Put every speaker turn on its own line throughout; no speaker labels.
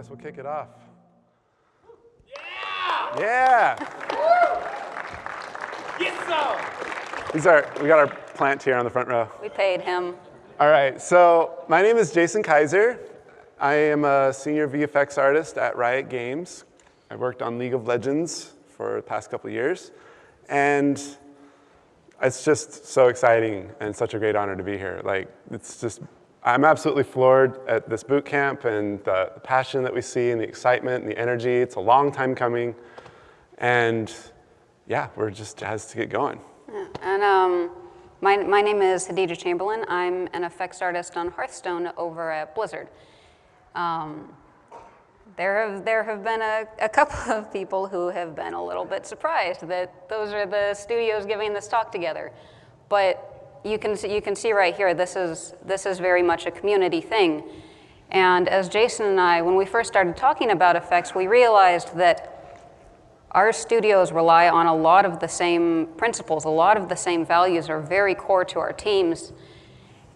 guess we'll kick it off.
Yeah!
Yeah!
Yes, sir!
We got our plant here on the front row.
We paid him.
All right, so my name is Jason Kaiser. I am a senior VFX artist at Riot Games. I worked on League of Legends for the past couple of years. And it's just so exciting and such a great honor to be here. Like, I'm absolutely floored at this boot camp and the passion that we see and the excitement and the energy. It's a long time coming. And yeah, we're just jazzed to get going.
Yeah. And my name is Hadidjah Chamberlain. I'm an effects artist on Hearthstone over at Blizzard. There have been a couple of people who have been a little bit surprised that those are the studios giving this talk together. But you can see right here, this is very much a community thing. And as Jason and I, when we first started talking about effects, we realized that our studios rely on a lot of the same principles, a lot of the same values are very core to our teams.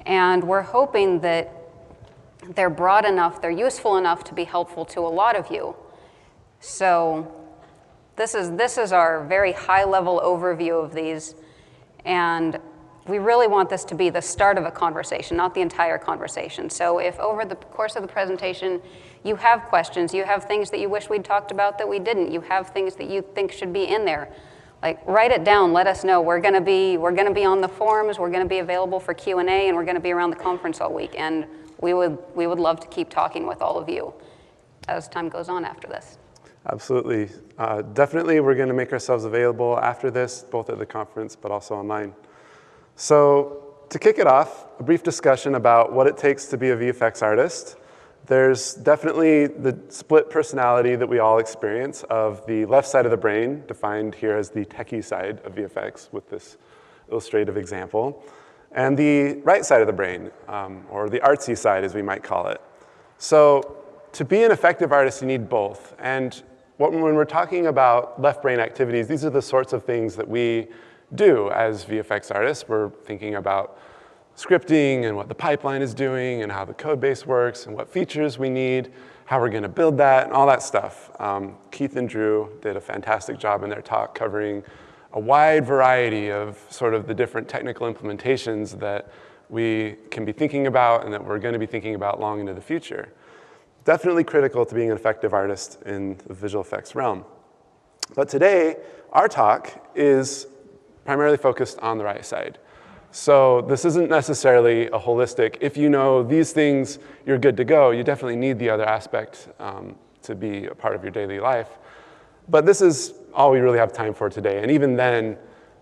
And we're hoping that they're broad enough, they're useful enough to be helpful to a lot of you. So this is our very high-level overview of these. And we really want this to be the start of a conversation, not the entire conversation. So if over the course of the presentation you have questions, you have things that you wish we'd talked about that we didn't, you have things that you think should be in there, like write it down, let us know. We're gonna be on the forums, we're gonna be available for Q&A, and we're gonna be around the conference all week. And we would love to keep talking with all of you as time goes on after this.
Absolutely. Definitely, we're going to make ourselves available after this, both at the conference, but also online. So to kick it off, a brief discussion about what it takes to be a VFX artist. There's definitely the split personality that we all experience of the left side of the brain, defined here as the techie side of VFX with this illustrative example, and the right side of the brain, or the artsy side, as we might call it. So to be an effective artist, you need both. And when we're talking about left brain activities, these are the sorts of things that we do as VFX artists. We're thinking about scripting and what the pipeline is doing and how the code base works and what features we need, how we're going to build that, and all that stuff. Keith and Drew did a fantastic job in their talk covering a wide variety of sort of the different technical implementations that we can be thinking about and that we're going to be thinking about long into the future. Definitely critical to being an effective artist in the visual effects realm. But today, our talk is primarily focused on the right side. So this isn't necessarily a holistic, if you know these things, you're good to go. You definitely need the other aspect to be a part of your daily life. But this is all we really have time for today. And even then,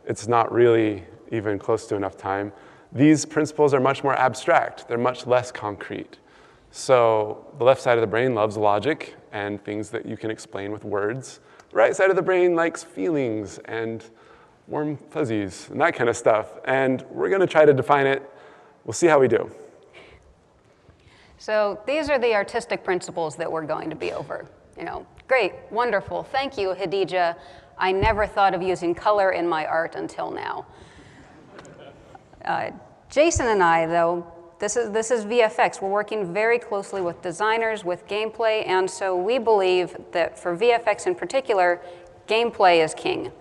it's not really even close to enough time. These principles are much more abstract. They're much less concrete. So the left side of the brain loves logic and things that you can explain with words. The right side of the brain likes feelings and warm fuzzies and that kind of stuff. And we're going to try to define it. We'll see how we do.
So these are the artistic principles that we're going to be over. You know, great, wonderful, thank you, Hadidjah. I never thought of using color in my art until now. Jason and I, though, this is VFX. We're working very closely with designers, with gameplay, and so we believe that for VFX in particular, gameplay is king.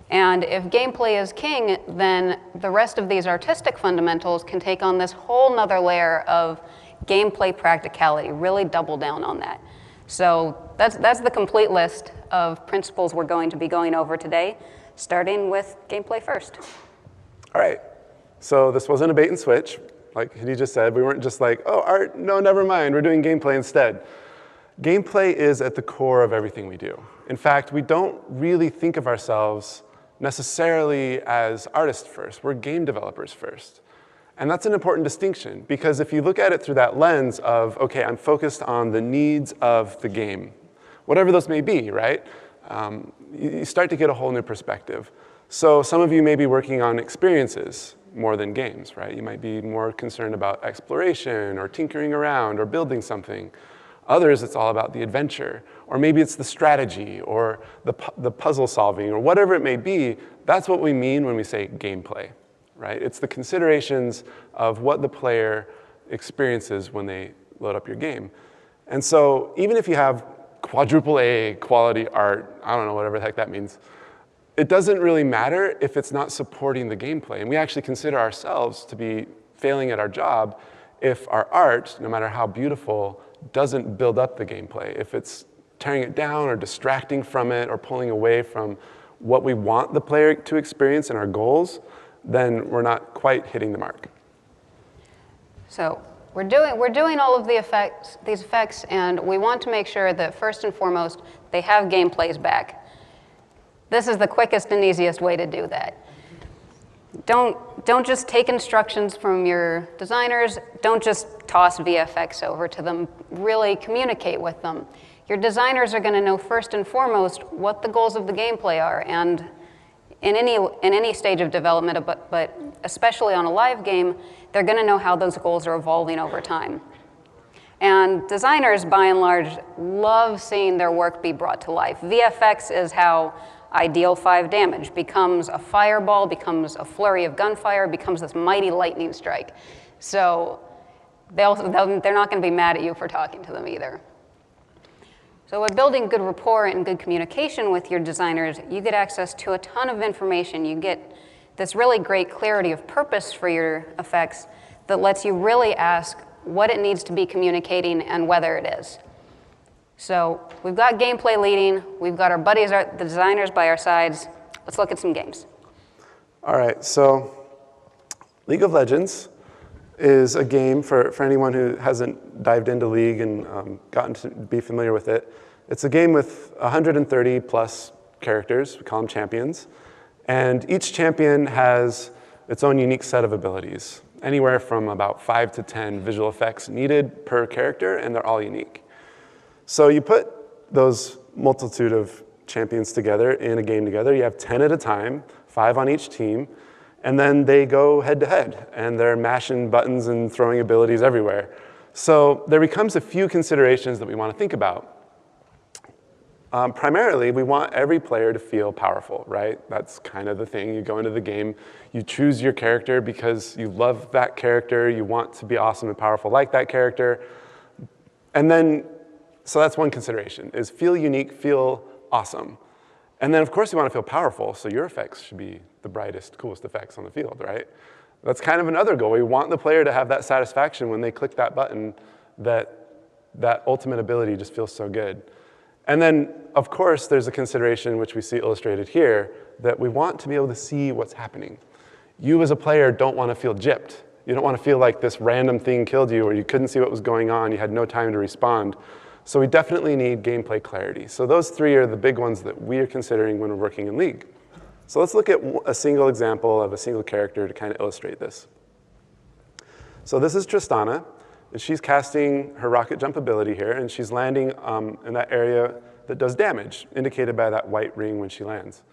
And if gameplay is king, then the rest of these artistic fundamentals can take on this whole nother layer of gameplay practicality, really double down on that. So that's the complete list of principles we're going to be going over today, starting with gameplay first.
All right, so this wasn't a bait and switch. Like Hadidjah said, we weren't just like, oh, art, no, never mind, we're doing gameplay instead. Gameplay is at the core of everything we do. In fact, we don't really think of ourselves necessarily as artists first. We're game developers first. And that's an important distinction, because if you look at it through that lens of, okay, I'm focused on the needs of the game, whatever those may be, right? You start to get a whole new perspective. So some of you may be working on experiences more than games, right? You might be more concerned about exploration or tinkering around or building something. Others, it's all about the adventure, or maybe it's the strategy or the puzzle solving or whatever it may be. That's what we mean when we say gameplay. Right? It's the considerations of what the player experiences when they load up your game. And so even if you have quadruple A quality art, I don't know, whatever the heck that means, it doesn't really matter if it's not supporting the gameplay. And we actually consider ourselves to be failing at our job if our art, no matter how beautiful, doesn't build up the gameplay. If it's tearing it down or distracting from it or pulling away from what we want the player to experience and our goals, then we're not quite hitting the mark.
So we're doing all of these effects, and we want to make sure that first and foremost, they have gameplays back. This is the quickest and easiest way to do that. Don't just take instructions from your designers. Don't just toss VFX over to them. Really communicate with them. Your designers are going to know first and foremost what the goals of the gameplay are, and in any stage of development, but especially on a live game, they're going to know how those goals are evolving over time. And designers, by and large, love seeing their work be brought to life. VFX is how I deal 5 damage, becomes a fireball, becomes a flurry of gunfire, becomes this mighty lightning strike. So they're not going to be mad at you for talking to them either. So by building good rapport and good communication with your designers, you get access to a ton of information. You get this really great clarity of purpose for your effects that lets you really ask what it needs to be communicating and whether it is. So we've got gameplay leading, we've got our buddies, the designers by our sides. Let's look at some games.
All right, so League of Legends is a game for anyone who hasn't dived into League and gotten to be familiar with it. It's a game with 130 plus characters, we call them champions, and each champion has its own unique set of abilities, anywhere from about 5 to 10 visual effects needed per character, and they're all unique. So you put those multitude of champions together in a game together. You have 10 at a time, 5 on each team, and then they go head to head, and they're mashing buttons and throwing abilities everywhere. So there becomes a few considerations that we want to think about. Primarily, we want every player to feel powerful, right? That's kind of the thing. You go into the game, you choose your character because you love that character, you want to be awesome and powerful like that character. And then, so that's one consideration, is feel unique, feel awesome. And then, of course, you want to feel powerful, so your effects should be the brightest, coolest effects on the field, right? That's kind of another goal. We want the player to have that satisfaction when they click that button, that ultimate ability just feels so good. And then, of course, there's a consideration, which we see illustrated here, that we want to be able to see what's happening. You as a player don't want to feel gypped. You don't want to feel like this random thing killed you or you couldn't see what was going on, you had no time to respond. So we definitely need gameplay clarity. So those 3 are the big ones that we are considering when we're working in League. So let's look at a single example of a single character to kind of illustrate this. So this is Tristana, and she's casting her rocket jump ability here, and she's landing in that area that does damage, indicated by that white ring when she lands.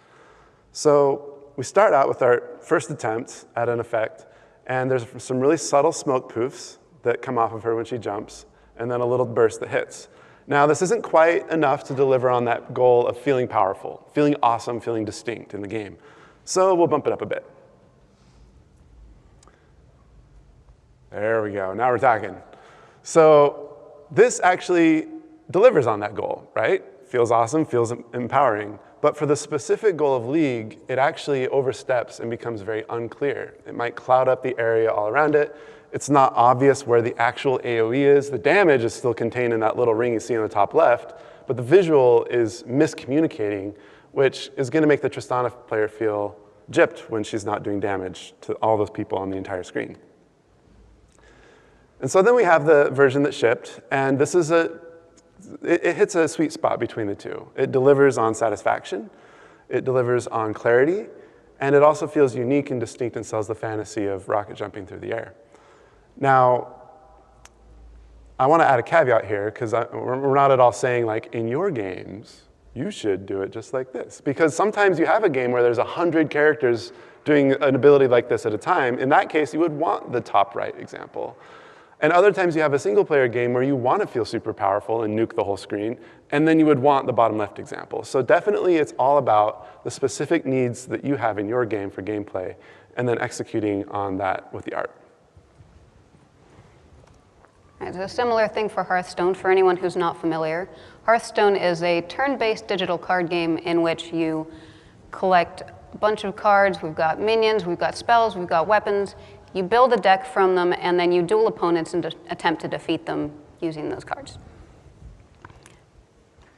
So we start out with our first attempt at an effect, and there's some really subtle smoke poofs that come off of her when she jumps, and then a little burst that hits. Now, this isn't quite enough to deliver on that goal of feeling powerful, feeling awesome, feeling distinct in the game. So we'll bump it up a bit. There we go, now we're talking. So this actually delivers on that goal, right? Feels awesome, feels empowering. But for the specific goal of League, it actually oversteps and becomes very unclear. It might cloud up the area all around it. It's not obvious where the actual AoE is. The damage is still contained in that little ring you see on the top left, but the visual is miscommunicating, which is going to make the Tristana player feel gypped when she's not doing damage to all those people on the entire screen. And so then we have the version that shipped, and this is it hits a sweet spot between the two. It delivers on satisfaction, it delivers on clarity, and it also feels unique and distinct and sells the fantasy of rocket jumping through the air. Now, I want to add a caveat here, because we're not at all saying, like, in your games, you should do it just like this. Because sometimes you have a game where there's 100 characters doing an ability like this at a time. In that case, you would want the top right example. And other times you have a single-player game where you want to feel super powerful and nuke the whole screen, and then you would want the bottom left example. So definitely it's all about the specific needs that you have in your game for gameplay, and then executing on that with the art.
It's a similar thing for Hearthstone for anyone who's not familiar. Hearthstone is a turn-based digital card game in which you collect a bunch of cards. We've got minions, we've got spells, we've got weapons. You build a deck from them, and then you duel opponents and attempt to defeat them using those cards.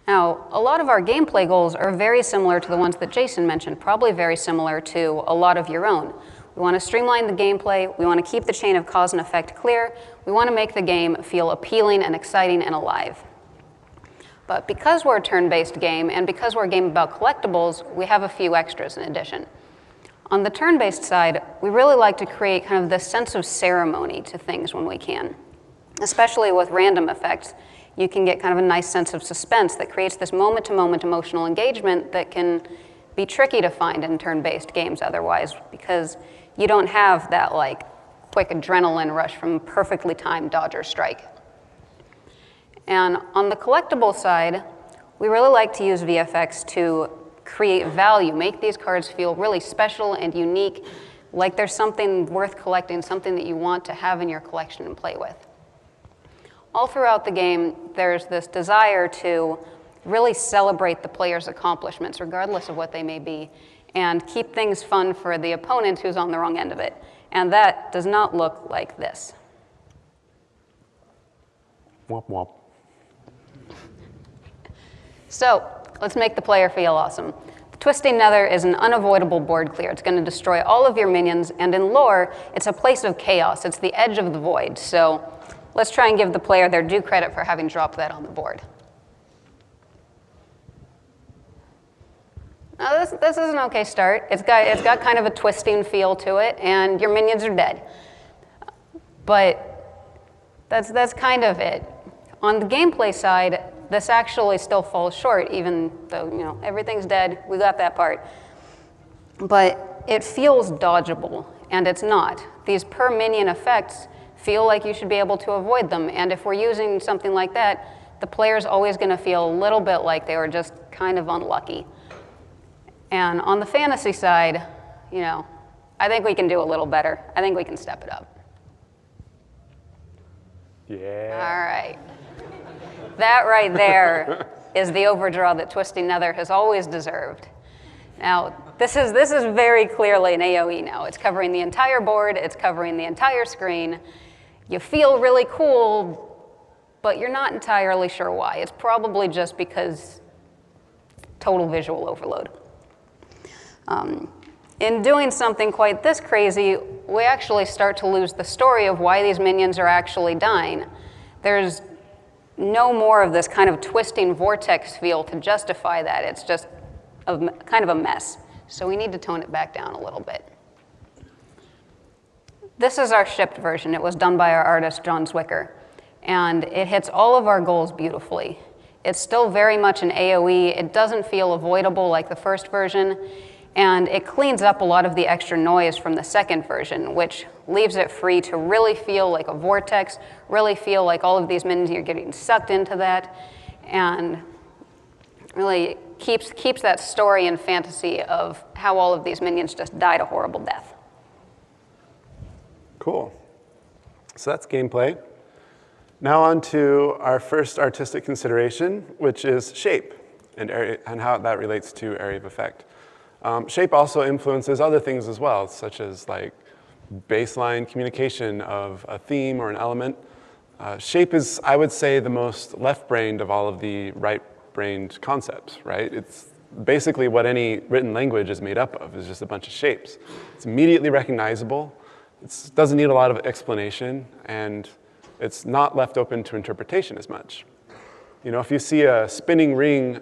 Now, a lot of our gameplay goals are very similar to the ones that Jason mentioned, probably very similar to a lot of your own. We want to streamline the gameplay, we want to keep the chain of cause and effect clear, we want to make the game feel appealing and exciting and alive. But because we're a turn-based game, and because we're a game about collectibles, we have a few extras in addition. On the turn-based side, we really like to create kind of this sense of ceremony to things when we can. Especially with random effects, you can get kind of a nice sense of suspense that creates this moment-to-moment emotional engagement that can be tricky to find in turn-based games otherwise, because you don't have that like quick adrenaline rush from perfectly timed dodge or strike. And on the collectible side, we really like to use VFX to create value, make these cards feel really special and unique, like there's something worth collecting, something that you want to have in your collection and play with. All throughout the game, there's this desire to really celebrate the player's accomplishments, regardless of what they may be, and keep things fun for the opponent who's on the wrong end of it. And that does not look like this.
Womp womp.
So let's make the player feel awesome. The Twisting Nether is an unavoidable board clear. It's going to destroy all of your minions, and in lore, it's a place of chaos. It's the edge of the void. So let's try and give the player their due credit for having dropped that on the board. Now this is an okay start. It's got kind of a twisting feel to it, and your minions are dead. But that's kind of it. On the gameplay side, this actually still falls short, even though everything's dead. We got that part. But it feels dodgeable, and it's not. These per minion effects feel like you should be able to avoid them, and if we're using something like that, the player's always going to feel a little bit like they were just kind of unlucky. And on the fantasy side, I think we can do a little better. I think we can step it up.
Yeah.
All right. That right there is the overdraw that Twisting Nether has always deserved. Now, this is very clearly an AoE now. It's covering the entire board. It's covering the entire screen. You feel really cool, but you're not entirely sure why. It's probably just because total visual overload. In doing something quite this crazy, we actually start to lose the story of why these minions are actually dying. There's no more of this kind of twisting vortex feel to justify that. It's just kind of a mess. So we need to tone it back down a little bit. This is our shipped version. It was done by our artist, John Zwicker. And it hits all of our goals beautifully. It's still very much an AoE. It doesn't feel avoidable like the first version. And it cleans up a lot of the extra noise from the second version, which leaves it free to really feel like a vortex, really feel like all of these minions, you're getting sucked into that, and really keeps that story and fantasy of how all of these minions just died a horrible death.
Cool. So that's gameplay. Now on to our first artistic consideration, which is shape and how that relates to area of effect. Shape also influences other things as well, such as like baseline communication of a theme or an element. Shape is, I would say, the most left-brained of all of the right-brained concepts, right? It's basically what any written language is made up of, is just a bunch of shapes. It's immediately recognizable, it doesn't need a lot of explanation, and it's not left open to interpretation as much. If you see a spinning ring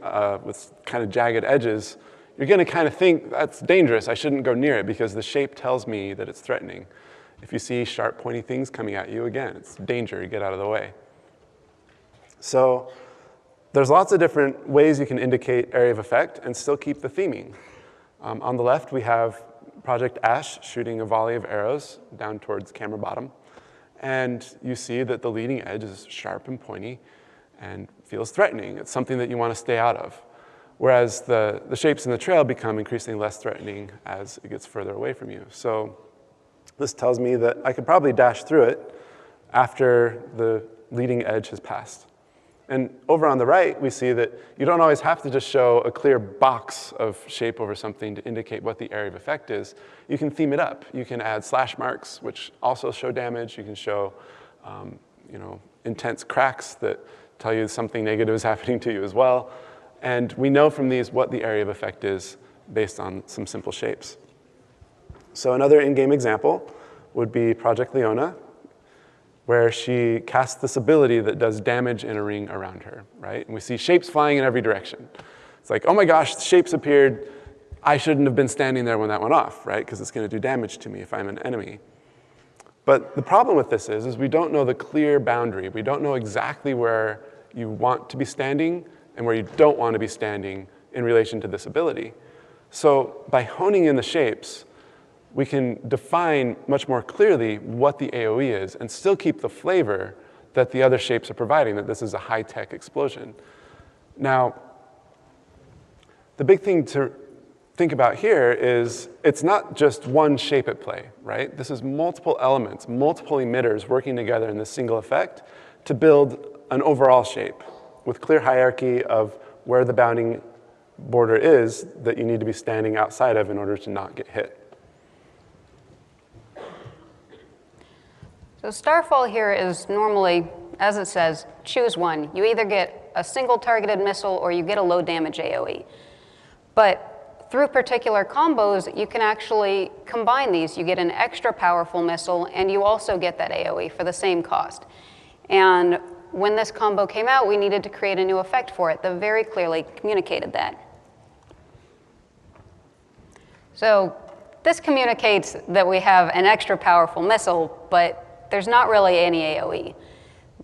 with kind of jagged edges, you're going to kind of think, that's dangerous, I shouldn't go near it because the shape tells me that it's threatening. If you see sharp, pointy things coming at you, again, it's danger, you get out of the way. So there's lots of different ways you can indicate area of effect and still keep the theming. On the left, we have Project Ash shooting a volley of arrows down towards camera bottom. And you see that the leading edge is sharp and pointy and feels threatening. It's something that you want to stay out of. Whereas the shapes in the trail become increasingly less threatening as it gets further away from you. So this tells me that I could probably dash through it after the leading edge has passed. And over on the right, we see that you don't always have to just show a clear box of shape over something to indicate what the area of effect is. You can theme it up. You can add slash marks, which also show damage. You can show intense cracks that tell you something negative is happening to you as well. And we know from these what the area of effect is based on some simple shapes. So another in-game example would be Project Leona, where she casts this ability that does damage in a ring around her, right? And we see shapes flying in every direction. It's like, oh my gosh, the shapes appeared. I shouldn't have been standing there when that went off, right? Because it's going to do damage to me if I'm an enemy. But the problem with this is we don't know the clear boundary. We don't know exactly where you want to be standing and where you don't want to be standing in relation to this ability. So by honing in the shapes, we can define much more clearly what the AoE is and still keep the flavor that the other shapes are providing, that this is a high-tech explosion. Now, the big thing to think about here is it's not just one shape at play, right? This is multiple elements, multiple emitters working together in this single effect to build an overall shape with clear hierarchy of where the bounding border is that you need to be standing outside of in order to not get hit.
So Starfall here is normally, as it says, choose one. You either get a single targeted missile or you get a low damage AoE. But through particular combos, you can actually combine these. You get an extra powerful missile and you also get that AoE for the same cost. And when this combo came out, we needed to create a new effect for it that very clearly communicated that. So this communicates that we have an extra powerful missile, but there's not really any AoE.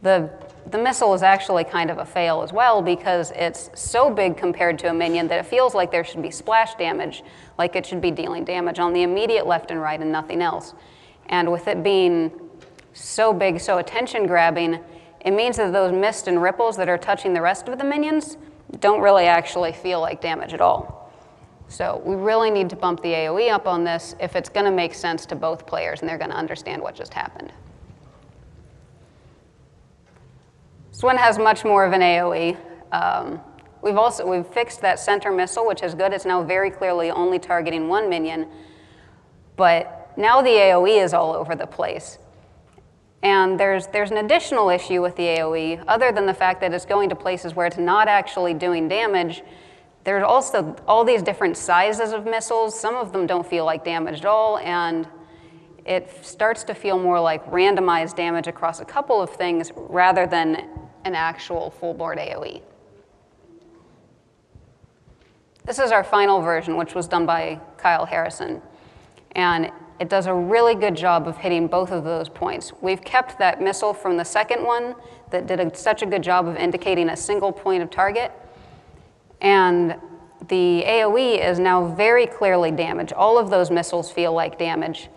The missile is actually kind of a fail as well because it's so big compared to a minion that it feels like there should be splash damage, like it should be dealing damage on the immediate left and right and nothing else. And with it being so big, so attention-grabbing, it means that those mist and ripples that are touching the rest of the minions don't really actually feel like damage at all. So we really need to bump the AoE up on this if it's going to make sense to both players and they're going to understand what just happened. This one has much more of an AoE. We've fixed that center missile, which is good. It's now very clearly only targeting one minion. But now the AoE is all over the place. And there's an additional issue with the AoE, other than the fact that it's going to places where it's not actually doing damage. There's also all these different sizes of missiles. Some of them don't feel like damage at all, and it starts to feel more like randomized damage across a couple of things rather than an actual full board AoE. This is our final version, which was done by Kyle Harrison. And it does a really good job of hitting both of those points. We've kept that missile from the second one that did such a good job of indicating a single point of target. And the AoE is now very clearly damage. All of those missiles feel like damage.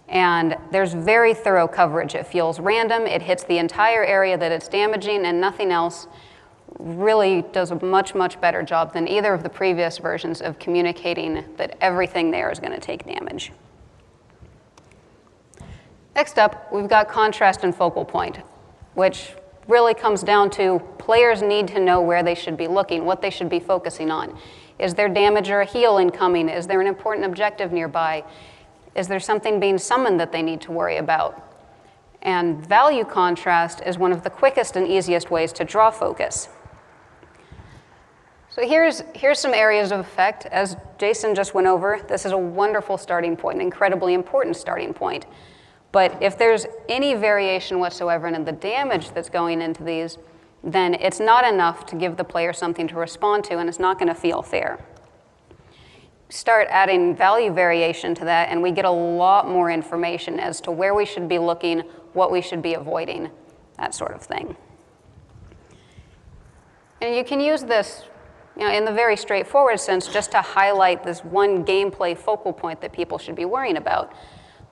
And there's very thorough coverage. It feels random. It hits the entire area that it's damaging and nothing else. Really does a much, much better job than either of the previous versions of communicating that everything there is going to take damage. Next up, we've got contrast and focal point, which really comes down to players need to know where they should be looking, what they should be focusing on. Is there damage or a heal incoming? Is there an important objective nearby? Is there something being summoned that they need to worry about? And value contrast is one of the quickest and easiest ways to draw focus. So here's some areas of effect. As Jason just went over, this is a wonderful starting point, an incredibly important starting point. But if there's any variation whatsoever in the damage that's going into these, then it's not enough to give the player something to respond to, and it's not going to feel fair. Start adding value variation to that, and we get a lot more information as to where we should be looking, what we should be avoiding, that sort of thing. And you can use this in the very straightforward sense just to highlight this one gameplay focal point that people should be worrying about.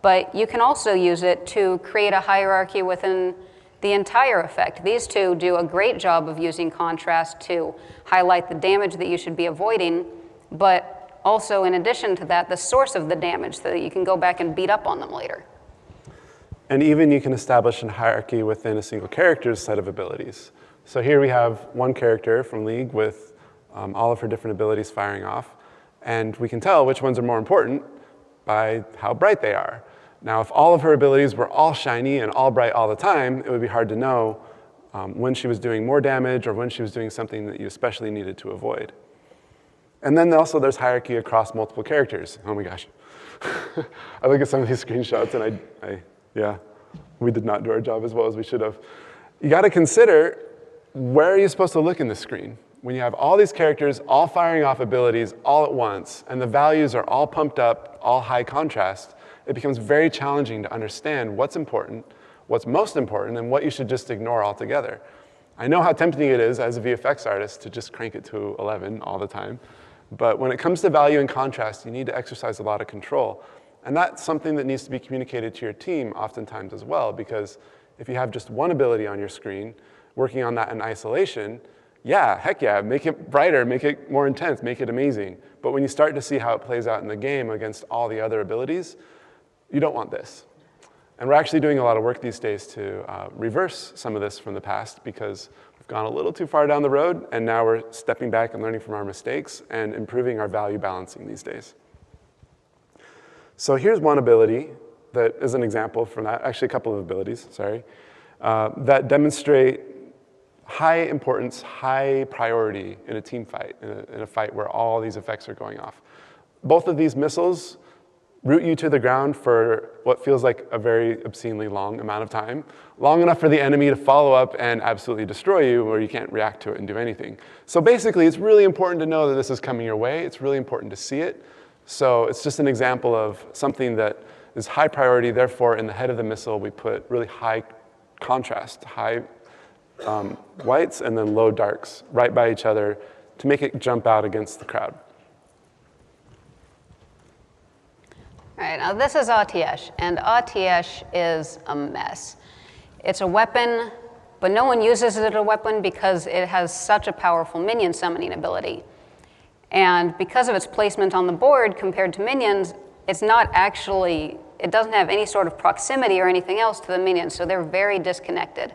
But you can also use it to create a hierarchy within the entire effect. These two do a great job of using contrast to highlight the damage that you should be avoiding, but also, in addition to that, the source of the damage so that you can go back and beat up on them later.
And even you can establish a hierarchy within a single character's set of abilities. So here we have one character from League with all of her different abilities firing off. And we can tell which ones are more important by how bright they are. Now, if all of her abilities were all shiny and all bright all the time, it would be hard to know when she was doing more damage or when she was doing something that you especially needed to avoid. And then also there's hierarchy across multiple characters. Oh my gosh. I look at some of these screenshots and yeah, we did not do our job as well as we should have. You got to consider, where are you supposed to look in the screen? When you have all these characters all firing off abilities all at once, and the values are all pumped up, all high contrast, it becomes very challenging to understand what's important, what's most important, and what you should just ignore altogether. I know how tempting it is as a VFX artist to just crank it to 11 all the time, but when it comes to value and contrast, you need to exercise a lot of control. And that's something that needs to be communicated to your team oftentimes as well, because if you have just one ability on your screen, working on that in isolation, yeah, heck yeah, make it brighter, make it more intense, make it amazing. But when you start to see how it plays out in the game against all the other abilities, you don't want this. And we're actually doing a lot of work these days to reverse some of this from the past, because we've gone a little too far down the road, and now we're stepping back and learning from our mistakes and improving our value balancing these days. So here's one ability that is an example from that, actually a couple of abilities, sorry, that demonstrate high importance, high priority in a team fight, in a fight where all these effects are going off. Both of these missiles root you to the ground for what feels like a very obscenely long amount of time, long enough for the enemy to follow up and absolutely destroy you, where you can't react to it and do anything. So basically, it's really important to know that this is coming your way. It's really important to see it. So it's just an example of something that is high priority. Therefore, in the head of the missile, we put really high contrast, high whites and then low darks right by each other to make it jump out against the crowd.
All right, now this is Hadidjah, and Hadidjah is a mess. It's a weapon, but no one uses it as a weapon because it has such a powerful minion summoning ability. And because of its placement on the board compared to minions, it's not actually, it doesn't have any sort of proximity or anything else to the minions, so they're very disconnected.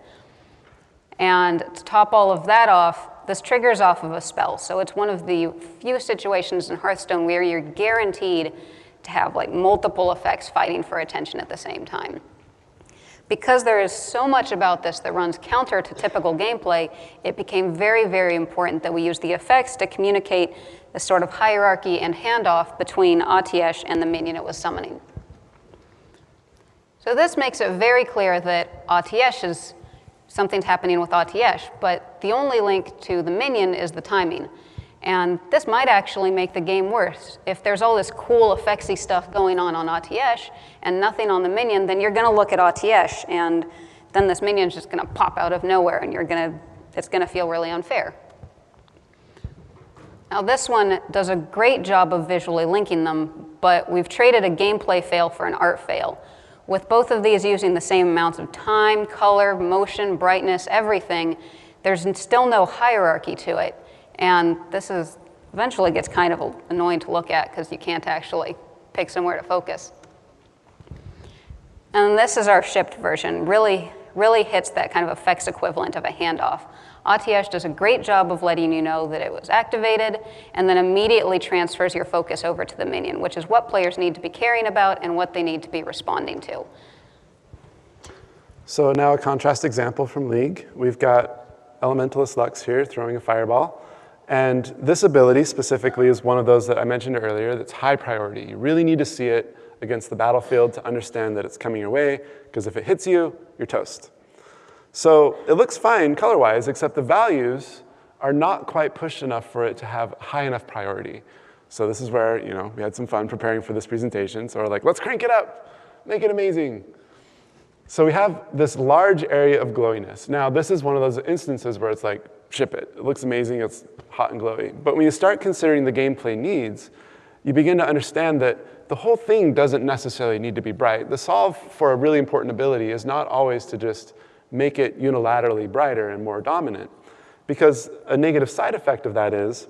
And to top all of that off, this triggers off of a spell. So it's one of the few situations in Hearthstone where you're guaranteed to have like multiple effects fighting for attention at the same time. Because there is so much about this that runs counter to typical gameplay, it became very, very important that we use the effects to communicate this sort of hierarchy and handoff between Hadidjah and the minion it was summoning. So this makes it very clear that Hadidjah is something's happening with Hadidjah, but the only link to the minion is the timing. And this might actually make the game worse. If there's all this cool effectsy stuff going on Hadidjah and nothing on the minion, then you're gonna look at Hadidjah, and then this minion's just gonna pop out of nowhere, and it's gonna feel really unfair. Now this one does a great job of visually linking them, but we've traded a gameplay fail for an art fail. With both of these using the same amounts of time, color, motion, brightness, everything, there's still no hierarchy to it. And this eventually gets kind of annoying to look at because you can't actually pick somewhere to focus. And this is our shipped version. Really hits that kind of effects equivalent of a handoff. Hadidjah does a great job of letting you know that it was activated and then immediately transfers your focus over to the minion, which is what players need to be caring about and what they need to be responding to.
So now a contrast example from League. We've got Elementalist Lux here throwing a fireball. And this ability specifically is one of those that I mentioned earlier that's high priority. You really need to see it against the battlefield to understand that it's coming your way, because if it hits you, you're toast. So it looks fine color-wise, except the values are not quite pushed enough for it to have high enough priority. So this is where, we had some fun preparing for this presentation. So we're like, let's crank it up, make it amazing. So we have this large area of glowiness. Now, this is one of those instances where it's like, ship it. It looks amazing, it's hot and glowy. But when you start considering the gameplay needs, you begin to understand that the whole thing doesn't necessarily need to be bright. The solve for a really important ability is not always to just make it unilaterally brighter and more dominant. Because a negative side effect of that is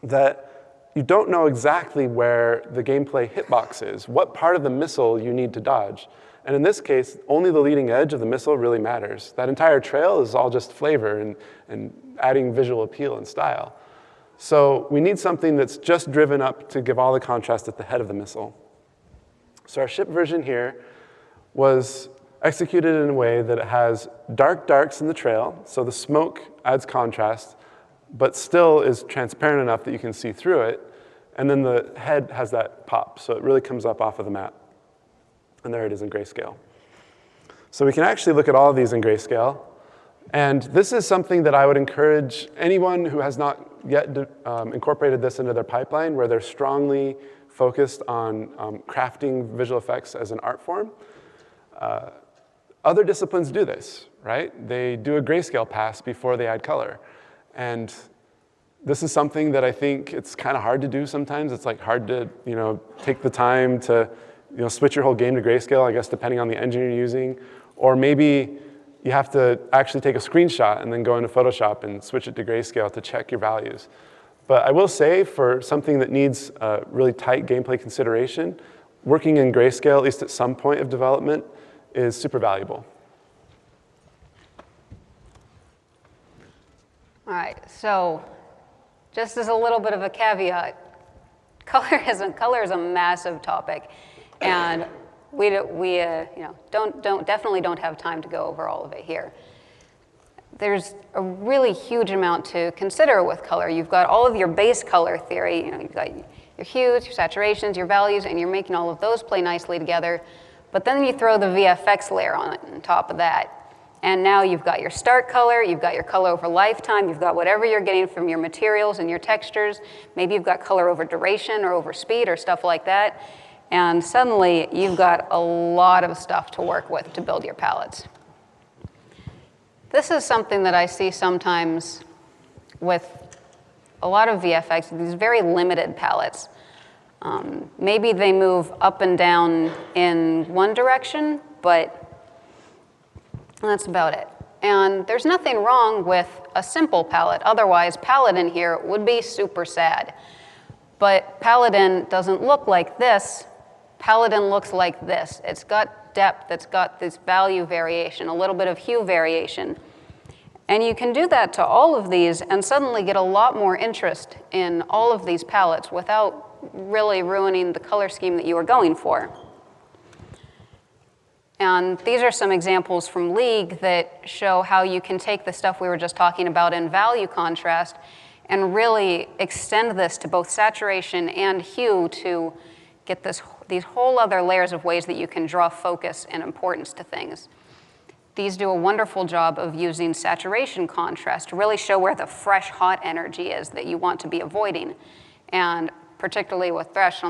that you don't know exactly where the gameplay hitbox is, what part of the missile you need to dodge. And in this case, only the leading edge of the missile really matters. That entire trail is all just flavor and adding visual appeal and style. So we need something that's just driven up to give all the contrast at the head of the missile. So our ship version here was executed in a way that it has dark darks in the trail, so the smoke adds contrast, but still is transparent enough that you can see through it. And then the head has that pop, so it really comes up off of the map. And there it is in grayscale. So we can actually look at all of these in grayscale. And this is something that I would encourage anyone who has not yet incorporated this into their pipeline, where they're strongly focused on crafting visual effects as an art form. Other disciplines do this, right? They do a grayscale pass before they add color. And this is something that I think it's kind of hard to do sometimes. It's like hard to, take the time to, switch your whole game to grayscale, I guess, depending on the engine you're using. Or maybe you have to actually take a screenshot and then go into Photoshop and switch it to grayscale to check your values. But I will say, for something that needs really tight gameplay consideration, working in grayscale, at least at some point of development, is super valuable.
All right, so just as a little bit of a caveat, color is a massive topic, and we definitely don't have time to go over all of it here. There's a really huge amount to consider with color. You've got all of your base color theory. You've got your hues, your saturations, your values, and you're making all of those play nicely together. But then you throw the VFX layer on top of that. And now you've got your start color, you've got your color over lifetime, you've got whatever you're getting from your materials and your textures. Maybe you've got color over duration or over speed or stuff like that. And suddenly you've got a lot of stuff to work with to build your palettes. This is something that I see sometimes with a lot of VFX, these very limited palettes. Maybe they move up and down in one direction, but that's about it. And there's nothing wrong with a simple palette. Otherwise, Paladin here would be super sad. But Paladin doesn't look like this. Paladin looks like this. It's got depth, it's got this value variation, a little bit of hue variation. And you can do that to all of these and suddenly get a lot more interest in all of these palettes without really ruining the color scheme that you were going for. And these are some examples from League that show how you can take the stuff we were just talking about in value contrast and really extend this to both saturation and hue to get these whole other layers of ways that you can draw focus and importance to things. These do a wonderful job of using saturation contrast to really show where the fresh, hot energy is that you want to be avoiding. And particularly with Thresh,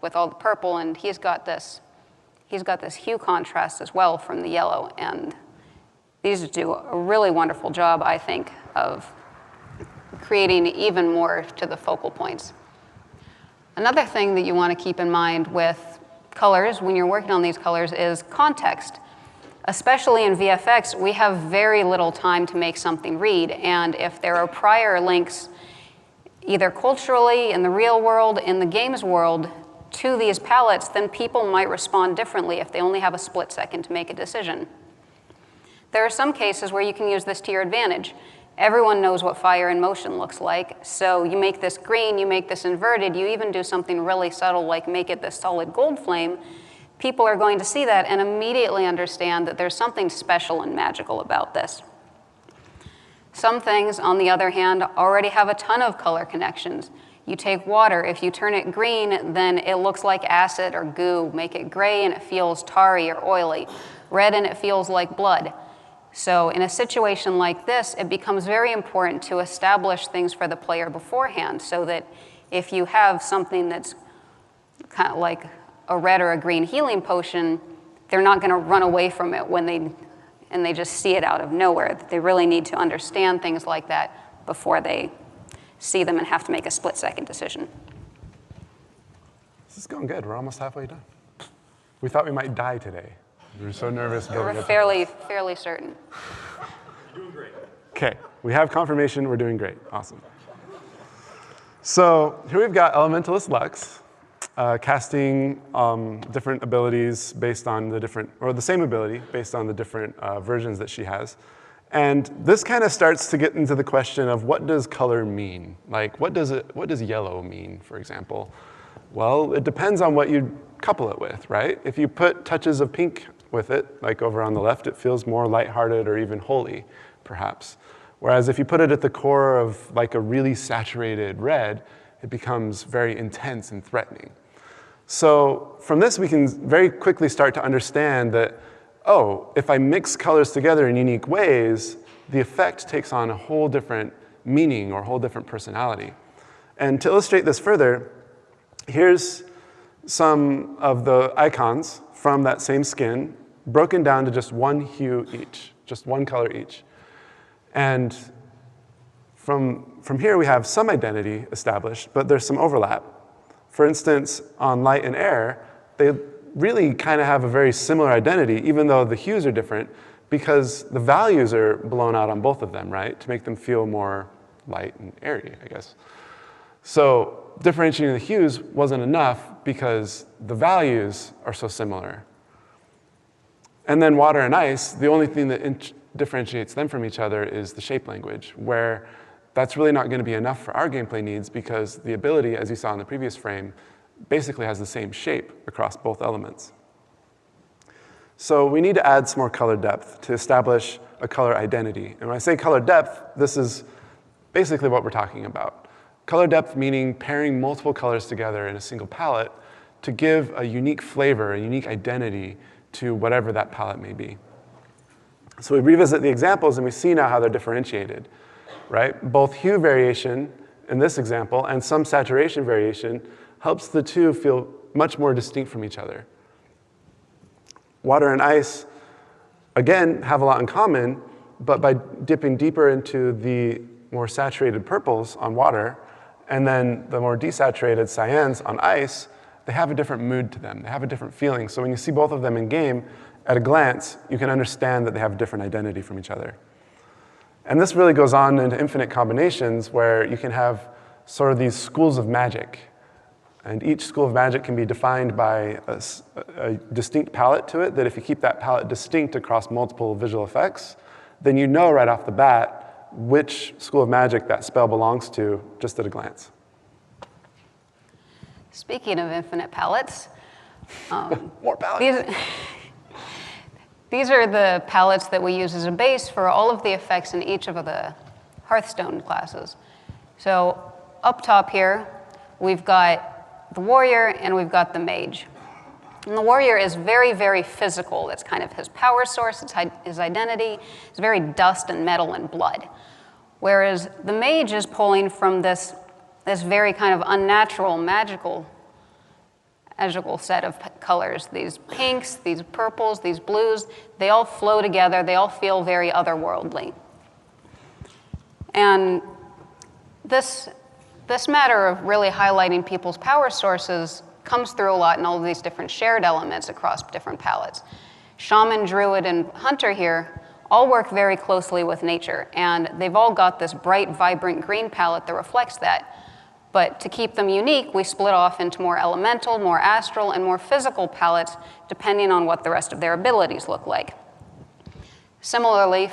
with all the purple, and he's got this hue contrast as well from the yellow. And these do a really wonderful job, I think, of creating even more to the focal points. Another thing that you want to keep in mind with colors when you're working on these colors is context. Especially in VFX, we have very little time to make something read, and if there are prior links, either culturally, in the real world, in the games world, to these palettes, then people might respond differently if they only have a split second to make a decision. There are some cases where you can use this to your advantage. Everyone knows what fire in motion looks like, so you make this green, you make this inverted, you even do something really subtle like make it this solid gold flame. People are going to see that and immediately understand that there's something special and magical about this. Some things, on the other hand, already have a ton of color connections. You take water, if you turn it green, then it looks like acid or goo. Make it gray and it feels tarry or oily. Red and it feels like blood. So in a situation like this, it becomes very important to establish things for the player beforehand so that if you have something that's kind of like a red or a green healing potion, they're not going to run away from it when they just see it out of nowhere. They really need to understand things like that before they see them and have to make a split-second decision.
This is going good. We're almost halfway done. We thought we might die today. We were so nervous.
We're fairly certain.
You're doing great.
Okay, we have confirmation we're doing great. Awesome. So here we've got Elementalist Lux. casting different abilities based on the different, or the same ability based on the different versions that she has. And this kind of starts to get into the question of what does color mean? Like, what does yellow mean, for example? Well, it depends on what you couple it with, right? If you put touches of pink with it, like over on the left, it feels more lighthearted or even holy, perhaps. Whereas if you put it at the core of like a really saturated red, it becomes very intense and threatening. So from this, we can very quickly start to understand that, oh, if I mix colors together in unique ways, the effect takes on a whole different meaning or a whole different personality. And to illustrate this further, here's some of the icons from that same skin broken down to just one hue each, just one color each. And from here, we have some identity established, but there's some overlap. For instance, on light and air, they really kind of have a very similar identity, even though the hues are different, because the values are blown out on both of them, right, to make them feel more light and airy, I guess. So differentiating the hues wasn't enough because the values are so similar. And then water and ice, the only thing that differentiates them from each other is the shape language, where that's really not going to be enough for our gameplay needs because the ability, as you saw in the previous frame, basically has the same shape across both elements. So we need to add some more color depth to establish a color identity. And when I say color depth, this is basically what we're talking about. Color depth meaning pairing multiple colors together in a single palette to give a unique flavor, a unique identity to whatever that palette may be. So we revisit the examples and we see now how they're differentiated, right? Both hue variation in this example and some saturation variation helps the two feel much more distinct from each other. Water and ice, again, have a lot in common, but by dipping deeper into the more saturated purples on water and then the more desaturated cyans on ice, they have a different mood to them. They have a different feeling. So when you see both of them in game, at a glance, you can understand that they have a different identity from each other. And this really goes on into infinite combinations where you can have sort of these schools of magic. And each school of magic can be defined by a distinct palette to it, that if you keep that palette distinct across multiple visual effects, then you know right off the bat which school of magic that spell belongs to just at a glance.
Speaking of infinite palettes,
more palettes.
These are the palettes that we use as a base for all of the effects in each of the Hearthstone classes. So up top here, we've got the warrior and we've got the mage. And the warrior is very, very physical. That's kind of his power source, it's his identity. It's very dust and metal and blood. Whereas the mage is pulling from this very kind of unnatural, magical set of colors. These pinks, these purples, these blues, they all flow together. They all feel very otherworldly. And this matter of really highlighting people's power sources comes through a lot in all of these different shared elements across different palettes. Shaman, Druid, and Hunter here all work very closely with nature, and they've all got this bright, vibrant green palette that reflects that. But to keep them unique, we split off into more elemental, more astral, and more physical palettes, depending on what the rest of their abilities look like. Similarly,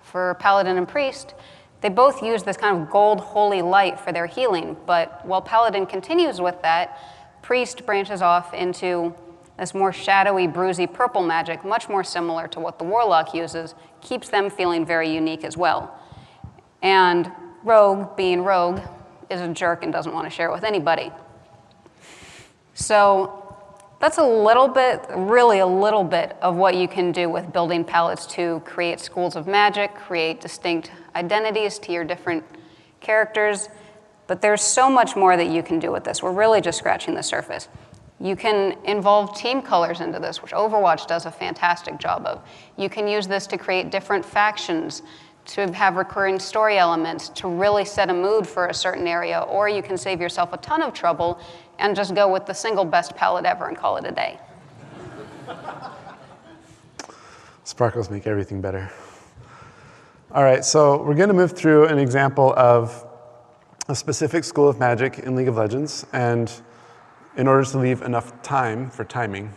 for Paladin and Priest, they both use this kind of gold holy light for their healing, but while Paladin continues with that, Priest branches off into this more shadowy, bruisey purple magic, much more similar to what the Warlock uses, keeps them feeling very unique as well. And Rogue, being Rogue, is a jerk and doesn't want to share it with anybody. So that's a little bit, really a little bit of what you can do with building palettes to create schools of magic, create distinct identities to your different characters. But there's so much more that you can do with this. We're really just scratching the surface. You can involve team colors into this, which Overwatch does a fantastic job of. You can use this to create different factions, to have recurring story elements, to really set a mood for a certain area, or you can save yourself a ton of trouble and just go with the single best palette ever and call it a day.
Sparkles make everything better. All right, so we're going to move through an example of a specific school of magic in League of Legends, and in order to leave enough time for timing.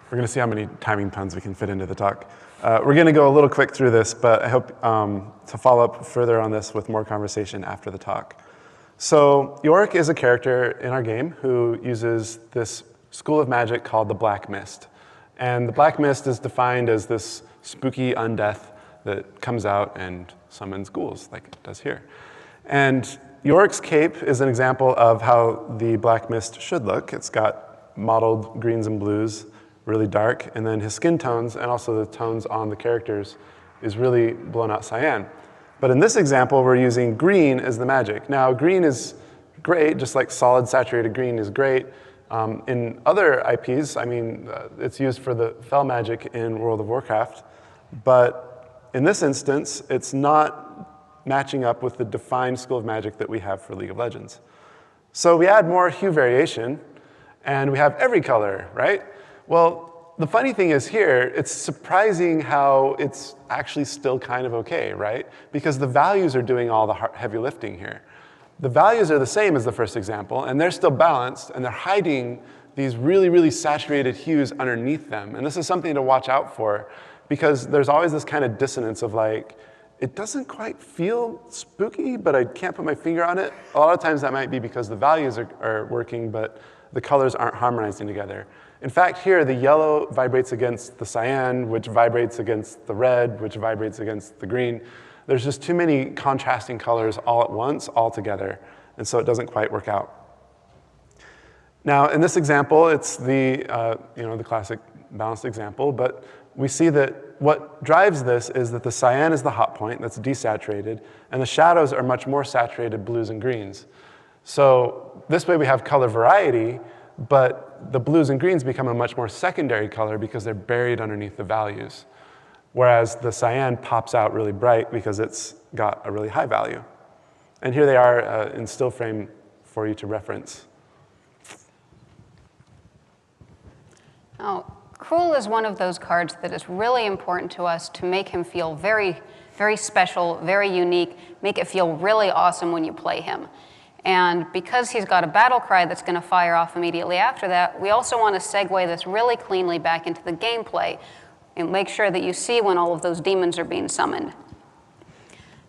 We're going to see how many timing puns we can fit into the talk. We're going to go a little quick through this, but I hope to follow up further on this with more conversation after the talk. So Yorick is a character in our game who uses this school of magic called the Black Mist. And the Black Mist is defined as this spooky undeath that comes out and summons ghouls, like it does here. And Yorick's cape is an example of how the Black Mist should look. It's got mottled greens and blues, really dark, and then his skin tones and also the tones on the characters is really blown out cyan. But in this example, we're using green as the magic. Now, green is great, just like solid saturated green is great. In other IPs, I mean, it's used for the fel magic in World of Warcraft, but in this instance, it's not matching up with the defined school of magic that we have for League of Legends. So we add more hue variation, and we have every color, right? Well, the funny thing is here, it's surprising how it's actually still kind of okay, right? Because the values are doing all the heavy lifting here. The values are the same as the first example, and they're still balanced, and they're hiding these really, really saturated hues underneath them. And this is something to watch out for, because there's always this kind of dissonance of like, it doesn't quite feel spooky, but I can't put my finger on it. A lot of times that might be because the values are working, but the colors aren't harmonizing together. In fact, here, the yellow vibrates against the cyan, which vibrates against the red, which vibrates against the green. There's just too many contrasting colors all at once, all together, and so it doesn't quite work out. Now, in this example, it's the classic balanced example, but we see that what drives this is that the cyan is the hot point, that's desaturated, and the shadows are much more saturated blues and greens. So this way we have color variety, but the blues and greens become a much more secondary color because they're buried underneath the values. Whereas the cyan pops out really bright because it's got a really high value. And here they are in still frame for you to reference.
Now, Cruel is one of those cards that is really important to us to make him feel very, very special, very unique, make it feel really awesome when you play him. And because he's got a battle cry that's going to fire off immediately after that, we also want to segue this really cleanly back into the gameplay and make sure that you see when all of those demons are being summoned.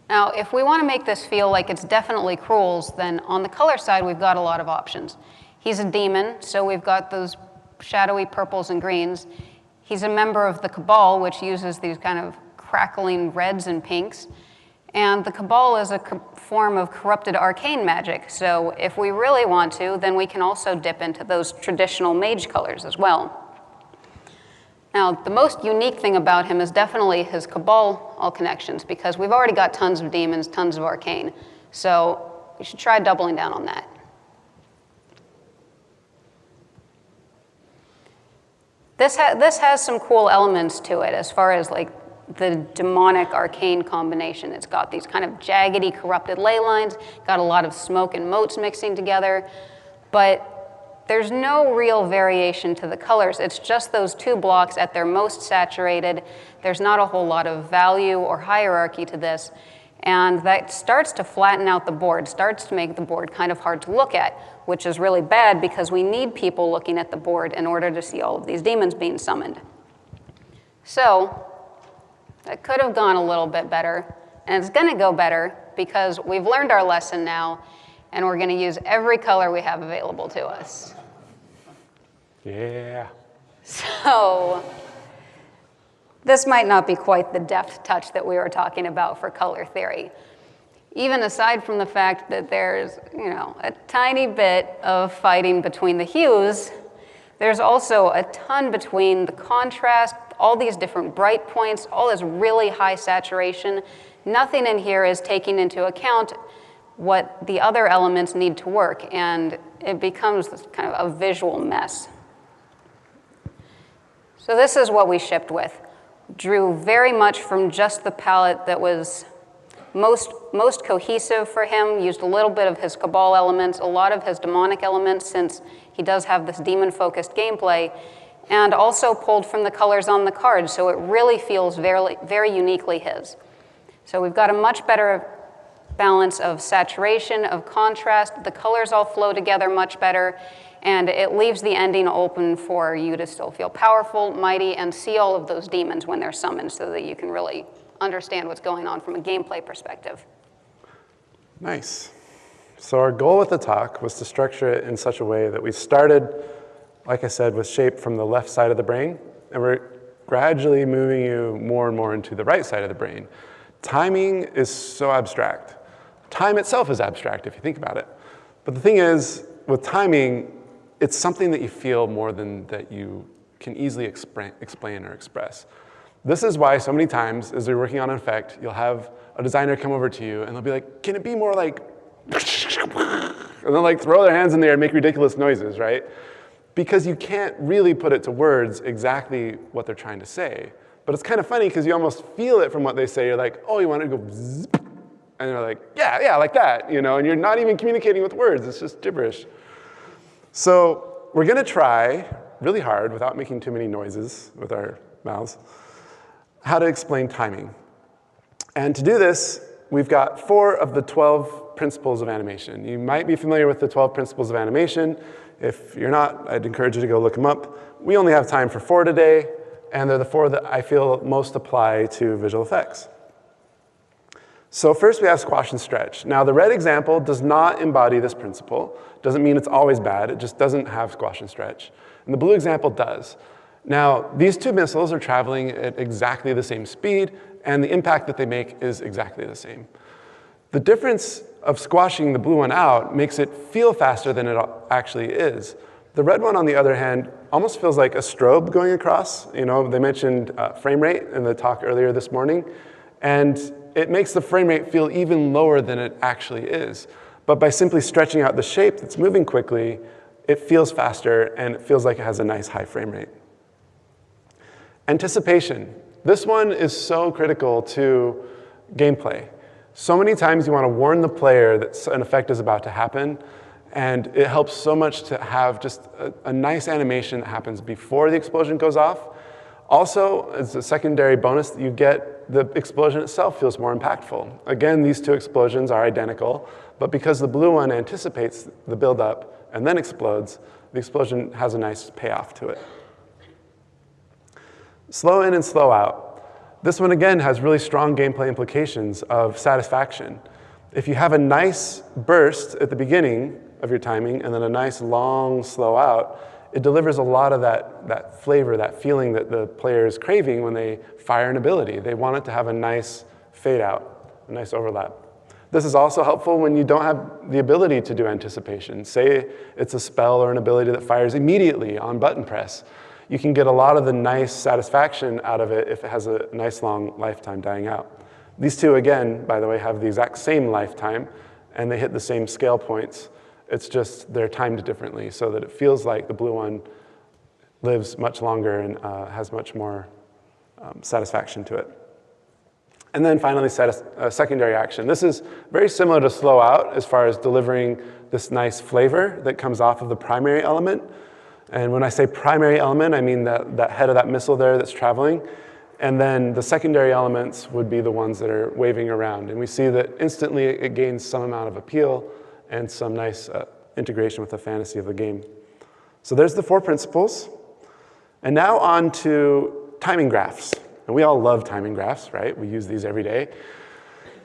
Now, if we want to make this feel like it's definitely Cruel's, then on the color side, we've got a lot of options. He's a demon, so we've got those shadowy purples and greens. He's a member of the Cabal, which uses these kind of crackling reds and pinks. And the Cabal is a form of corrupted arcane magic, so if we really want to, then we can also dip into those traditional mage colors as well. Now, the most unique thing about him is definitely his Cabal all connections, because we've already got tons of demons, tons of arcane, so we should try doubling down on that. This has some cool elements to it as far as like the demonic arcane combination. It's got these kind of jaggedy, corrupted ley lines, got a lot of smoke and motes mixing together, but there's no real variation to the colors. It's just those two blocks at their most saturated. There's not a whole lot of value or hierarchy to this, and that starts to flatten out the board, starts to make the board kind of hard to look at, which is really bad because we need people looking at the board in order to see all of these demons being summoned. So that could have gone a little bit better, and it's going to go better because we've learned our lesson now, and we're going to use every color we have available to us.
Yeah.
So this might not be quite the deft touch that we were talking about for color theory. Even aside from the fact that there's, a tiny bit of fighting between the hues, there's also a ton between the contrast, all these different bright points, all this really high saturation. Nothing in here is taking into account what the other elements need to work, and it becomes this kind of a visual mess. So this is what we shipped with. Drew very much from just the palette that was most cohesive for him, used a little bit of his Cabal elements, a lot of his demonic elements, since he does have this demon-focused gameplay, and also pulled from the colors on the card, so it really feels very, very uniquely his. So we've got a much better balance of saturation, of contrast, the colors all flow together much better, And it leaves the ending open for you to still feel powerful, mighty, and see all of those demons when they're summoned so that you can really understand what's going on from a gameplay perspective.
Nice. So our goal with the talk was to structure it in such a way that we started, like I said, with shape from the left side of the brain, and we're gradually moving you more and more into the right side of the brain. Timing is so abstract. Time itself is abstract if you think about it. But the thing is, with timing, it's something that you feel more than that you can easily explain or express. This is why so many times, as you're working on an effect, you'll have a designer come over to you and they'll be like, can it be more like, and they'll like throw their hands in the air and make ridiculous noises, right? Because you can't really put it to words exactly what they're trying to say. But it's kind of funny because you almost feel it from what they say. You're like, oh, you want it to go zzz? And they're like, yeah, like that, you know, and you're not even communicating with words. It's just gibberish. So we're going to try really hard, without making too many noises with our mouths, how to explain timing. And to do this, we've got 4 of the 12 principles of animation. You might be familiar with the 12 principles of animation. If you're not, I'd encourage you to go look them up. We only have time for 4 today, and they're the 4 that I feel most apply to visual effects. So first we have squash and stretch. Now the red example does not embody this principle. Doesn't mean it's always bad, it just doesn't have squash and stretch. And the blue example does. Now these 2 missiles are traveling at exactly the same speed, and the impact that they make is exactly the same. The difference of squashing the blue one out makes it feel faster than it actually is. The red one, on the other hand, almost feels like a strobe going across. You know, they mentioned frame rate in the talk earlier this morning, and it makes the frame rate feel even lower than it actually is. But by simply stretching out the shape that's moving quickly, it feels faster and it feels like it has a nice high frame rate. Anticipation. This one is so critical to gameplay. So many times you want to warn the player that an effect is about to happen, and it helps so much to have just a nice animation that happens before the explosion goes off. Also, as a secondary bonus that you get, the explosion itself feels more impactful. Again, these 2 explosions are identical, but because the blue one anticipates the buildup and then explodes, the explosion has a nice payoff to it. Slow in and slow out. This one, again, has really strong gameplay implications of satisfaction. If you have a nice burst at the beginning of your timing and then a nice long slow out, it delivers a lot of that flavor, that feeling that the player is craving when they fire an ability. They want it to have a nice fade out, a nice overlap. This is also helpful when you don't have the ability to do anticipation. Say it's a spell or an ability that fires immediately on button press. You can get a lot of the nice satisfaction out of it if it has a nice long lifetime dying out. These 2, again, by the way, have the exact same lifetime, and they hit the same scale points. It's just they're timed differently so that it feels like the blue one lives much longer and has much more satisfaction to it. And then finally, secondary action. This is very similar to slow out as far as delivering this nice flavor that comes off of the primary element. And when I say primary element, I mean that head of that missile there that's traveling. And then the secondary elements would be the ones that are waving around. And we see that instantly it gains some amount of appeal and some nice integration with the fantasy of the game. So there's the 4 principles. And now on to timing graphs. And we all love timing graphs, right? We use these every day.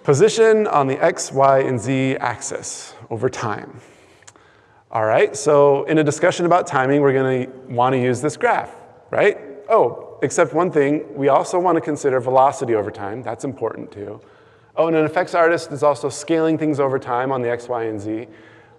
Position on the X, Y, and Z axis over time. All right, so in a discussion about timing, we're going to want to use this graph, right? Oh, except one thing, we also want to consider velocity over time. That's important too. Oh, and an effects artist is also scaling things over time on the X, Y, and Z.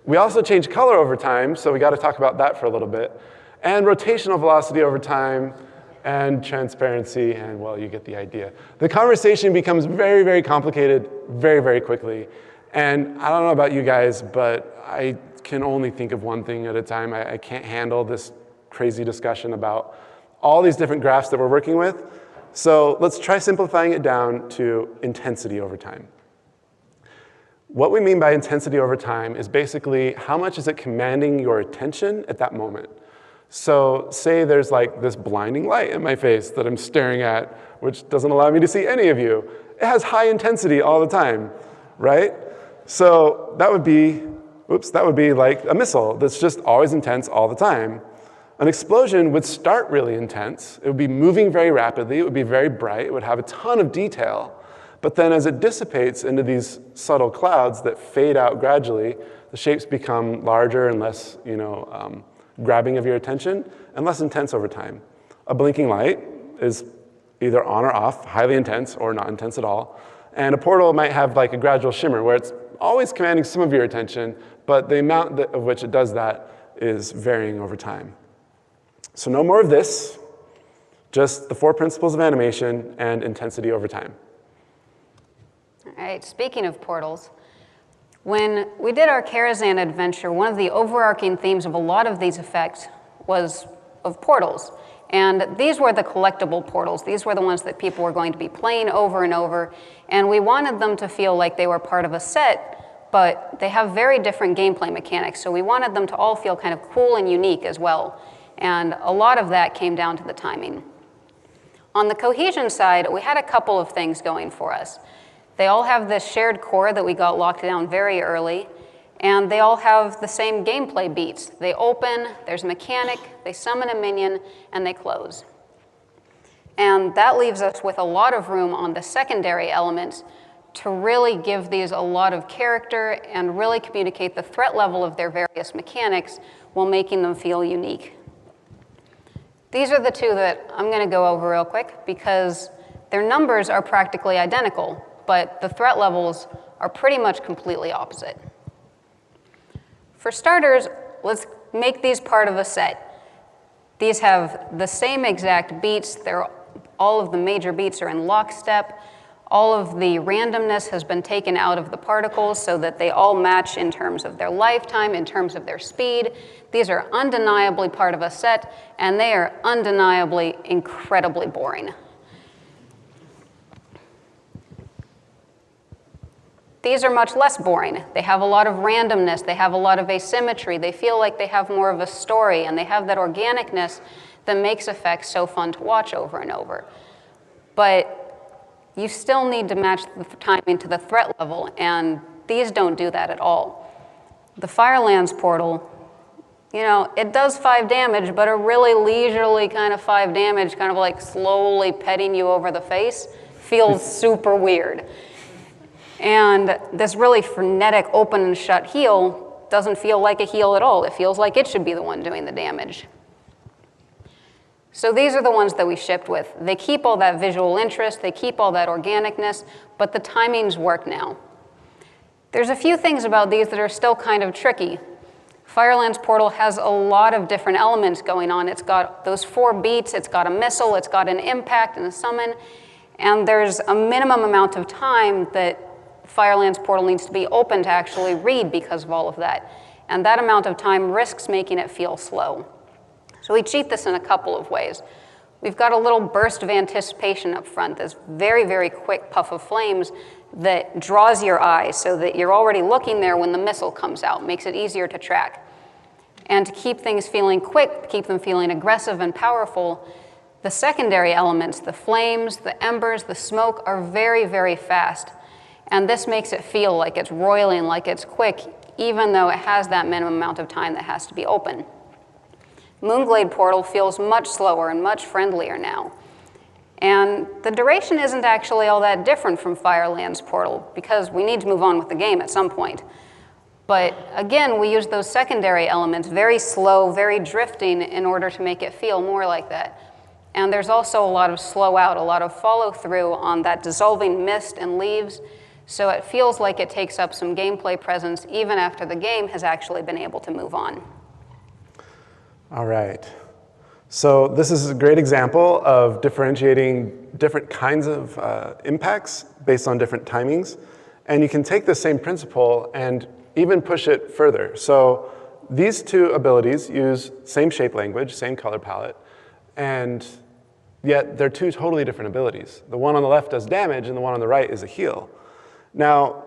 We also change color over time, so we got to talk about that for a little bit. And rotational velocity over time, and transparency, and well, you get the idea. The conversation becomes very, very complicated very, very quickly. And I don't know about you guys, but I can only think of one thing at a time. I can't handle this crazy discussion about all these different graphs that we're working with. So let's try simplifying it down to intensity over time. What we mean by intensity over time is basically how much is it commanding your attention at that moment. So say there's like this blinding light in my face that I'm staring at, which doesn't allow me to see any of you. It has high intensity all the time, right? So that would be oops, that would be like a missile that's just always intense all the time. An explosion would start really intense. It would be moving very rapidly. It would be very bright. It would have a ton of detail. But then as it dissipates into these subtle clouds that fade out gradually, the shapes become larger and less, grabbing of your attention and less intense over time. A blinking light is either on or off, highly intense or not intense at all. And a portal might have like a gradual shimmer where it's always commanding some of your attention, but the amount of which it does that is varying over time. So no more of this, just the 4 principles of animation and intensity over time.
All right, speaking of portals, when we did our Karazhan adventure, one of the overarching themes of a lot of these effects was of portals. And these were the collectible portals. These were the ones that people were going to be playing over and over. And we wanted them to feel like they were part of a set, but they have very different gameplay mechanics. So we wanted them to all feel kind of cool and unique as well. And a lot of that came down to the timing. On the cohesion side, we had a couple of things going for us. They all have this shared core that we got locked down very early, and they all have the same gameplay beats. They open, there's a mechanic, they summon a minion, and they close. And that leaves us with a lot of room on the secondary elements to really give these a lot of character and really communicate the threat level of their various mechanics while making them feel unique. These are the two that I'm going to go over real quick because their numbers are practically identical, but the threat levels are pretty much completely opposite. For starters, let's make these part of a set. These have the same exact beats. All of the major beats are in lockstep. All of the randomness has been taken out of the particles so that they all match in terms of their lifetime, in terms of their speed. These are undeniably part of a set, and they are undeniably incredibly boring. These are much less boring. They have a lot of randomness. They have a lot of asymmetry. They feel like they have more of a story, and they have that organicness that makes effects so fun to watch over and over. But you still need to match the timing to the threat level, and these don't do that at all. The Firelands portal, it does 5 damage, but a really leisurely kind of 5 damage, kind of like slowly petting you over the face, feels super weird. And this really frenetic open and shut heal doesn't feel like a heal at all. It feels like it should be the one doing the damage. So these are the ones that we shipped with. They keep all that visual interest, they keep all that organicness, but the timings work now. There's a few things about these that are still kind of tricky. Firelands Portal has a lot of different elements going on. It's got those 4 beats, it's got a missile, it's got an impact and a summon, and there's a minimum amount of time that Firelands Portal needs to be open to actually read because of all of that. And that amount of time risks making it feel slow. So we cheat this in a couple of ways. We've got a little burst of anticipation up front, this very, very quick puff of flames that draws your eye so that you're already looking there when the missile comes out, makes it easier to track. And to keep things feeling quick, keep them feeling aggressive and powerful, the secondary elements, the flames, the embers, the smoke are very, very fast. And this makes it feel like it's roiling, like it's quick, even though it has that minimum amount of time that has to be open. Moonglade Portal feels much slower and much friendlier now. And the duration isn't actually all that different from Firelands Portal because we need to move on with the game at some point. But again, we use those secondary elements, very slow, very drifting, in order to make it feel more like that. And there's also a lot of slow out, a lot of follow through on that dissolving mist and leaves. So it feels like it takes up some gameplay presence even after the game has actually been able to move on.
All right. So this is a great example of differentiating different kinds of impacts based on different timings. And you can take the same principle and even push it further. So these 2 abilities use same shape language, same color palette, and yet they're 2 totally different abilities. The one on the left does damage, and the one on the right is a heal. Now,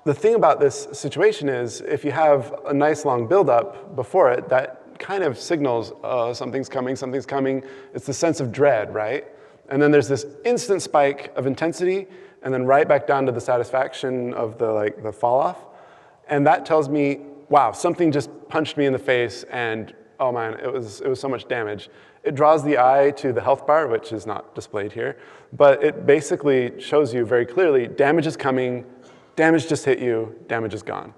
the thing about this situation is if you have a nice long build-up before it, that kind of signals, something's coming, something's coming. It's the sense of dread, right? And then there's this instant spike of intensity, and then right back down to the satisfaction of the fall off. And that tells me wow, something just punched me in the face, and oh man, it was so much damage. It draws the eye to the health bar, which is not displayed here, but it basically shows you very clearly, damage is coming, damage just hit you, damage is gone.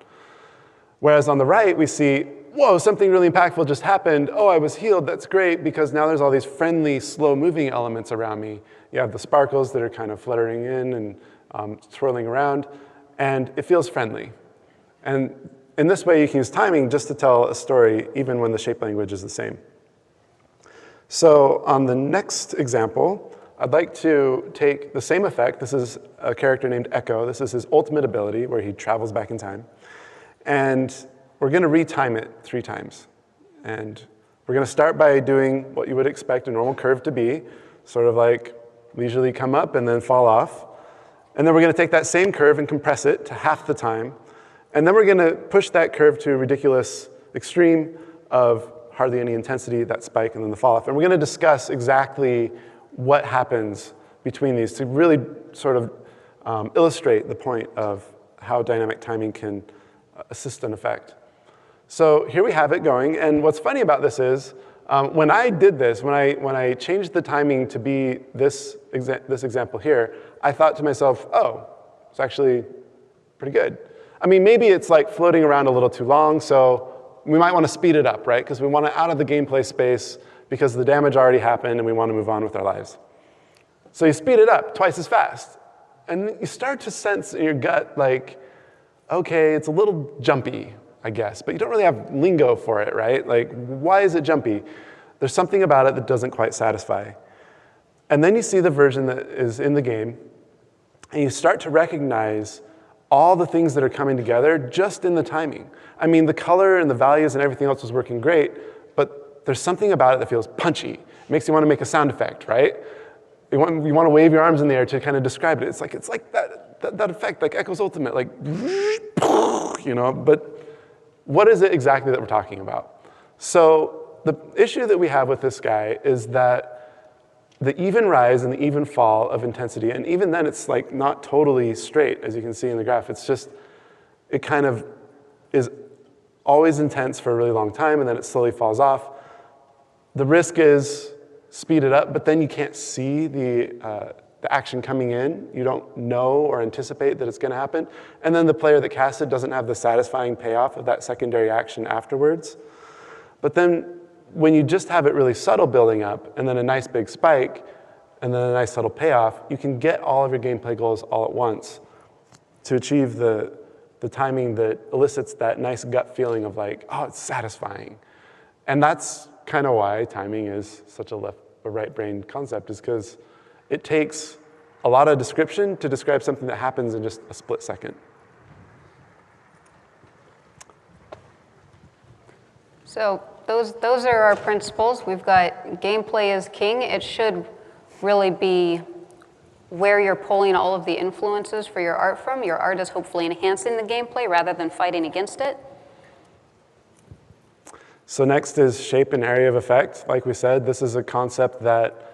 Whereas on the right, we see, whoa, something really impactful just happened. Oh, I was healed, that's great, because now there's all these friendly, slow-moving elements around me. You have the sparkles that are kind of fluttering in and swirling around, and it feels friendly. And in this way, you can use timing just to tell a story, even when the shape language is the same. So on the next example, I'd like to take the same effect. This is a character named Echo. This is his ultimate ability, where he travels back in time. And we're going to retime it 3 times. And we're going to start by doing what you would expect a normal curve to be, sort of like leisurely come up and then fall off. And then we're going to take that same curve and compress it to half the time. And then we're going to push that curve to a ridiculous extreme of hardly any intensity, that spike, and then the fall off. And we're going to discuss exactly what happens between these to really sort of illustrate the point of how dynamic timing can assist an effect. So here we have it going, and what's funny about this is, when I did this, when I changed the timing to be this example here, I thought to myself, oh, it's actually pretty good. I mean, maybe it's like floating around a little too long, so we might want to speed it up, right? Because we want it out of the gameplay space because the damage already happened and we want to move on with our lives. So you speed it up twice as fast. And you start to sense in your gut, like, okay, it's a little jumpy, I guess, but you don't really have lingo for it, right? Like, why is it jumpy? There's something about it that doesn't quite satisfy. And then you see the version that is in the game, and you start to recognize all the things that are coming together just in the timing. I mean, the color and the values and everything else was working great, but there's something about it that feels punchy. It makes you want to make a sound effect, right? You want to wave your arms in the air to kind of describe it. It's like that effect, like Echo's Ultimate, like, you know, but what is it exactly that we're talking about? So the issue that we have with this guy is that the even rise and the even fall of intensity, and even then it's like not totally straight, as you can see in the graph. It's just, it kind of is always intense for a really long time, and then it slowly falls off. The risk is speed it up, but then you can't see the action coming in. You don't know or anticipate that it's going to happen. And then the player that cast it doesn't have the satisfying payoff of that secondary action afterwards. But then when you just have it really subtle building up, and then a nice big spike, and then a nice subtle payoff, you can get all of your gameplay goals all at once to achieve the timing that elicits that nice gut feeling of like, oh, it's satisfying. And that's kind of why timing is such a left or right brain concept, is because it takes a lot of description to describe something that happens in just a split second.
So those are our principles. We've got gameplay is king. It should really be where you're pulling all of the influences for your art from. Your art is hopefully enhancing the gameplay rather than fighting against it.
So next is shape and area of effect. Like we said, this is a concept that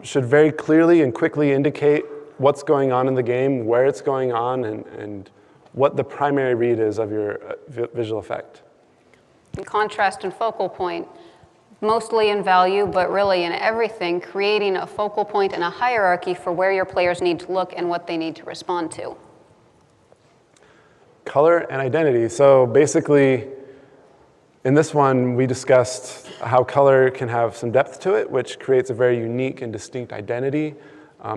should very clearly and quickly indicate what's going on in the game, where it's going on, and what the primary read is of your visual effect.
And contrast and focal point, mostly in value, but really in everything, creating a focal point and a hierarchy for where your players need to look and what they need to respond to.
Color and identity. So basically, in this one, we discussed how color can have some depth to it, which creates a very unique and distinct identity.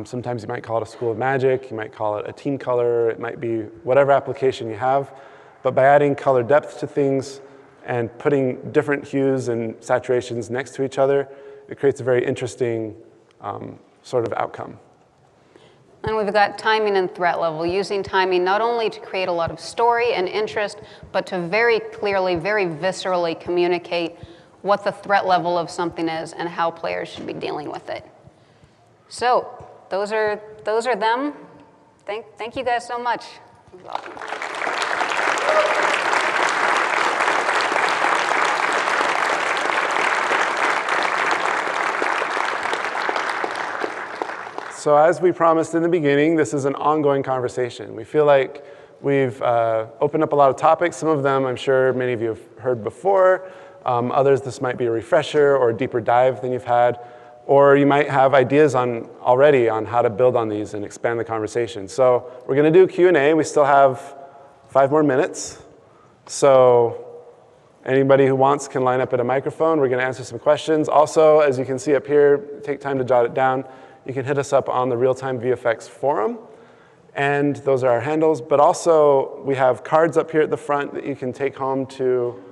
Sometimes you might call it a school of magic, you might call it a team color, it might be whatever application you have. But by adding color depth to things and putting different hues and saturations next to each other, it creates a very interesting sort of outcome.
And we've got timing and threat level, using timing not only to create a lot of story and interest, but to very clearly, very viscerally communicate what the threat level of something is and how players should be dealing with it. So those are them. Thank you guys so much. It was awesome.
So as we promised in the beginning, this is an ongoing conversation. We feel like We've opened up a lot of topics. Some of them I'm sure many of you have heard before. Others, this might be a refresher or a deeper dive than you've had. Or you might have ideas already on how to build on these and expand the conversation. So we're going to do Q&A. We still have 5 more minutes. So anybody who wants can line up at a microphone. We're going to answer some questions. Also, as you can see up here, take time to jot it down. You can hit us up on the Real-Time VFX forum. And those are our handles. But also, we have cards up here at the front that you can take home to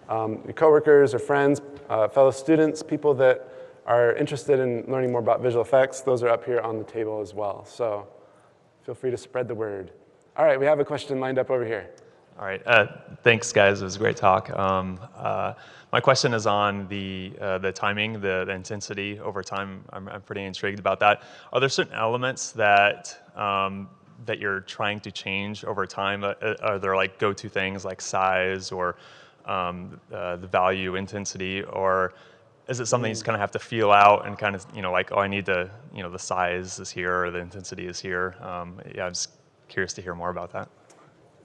your coworkers or friends, fellow students, people that are interested in learning more about visual effects. Those are up here on the table as well. So feel free to spread the word. All right, we have a question lined up over here.
All right, thanks guys, it was a great talk. My question is on the timing, the intensity over time. I'm pretty intrigued about that. Are there certain elements that that you're trying to change over time? Are there like go-to things like size or the value, intensity, or is it something you just kind of have to feel out and kind of, like, oh, I need to, the size is here or the intensity is here? Yeah, I'm just curious to hear more about that.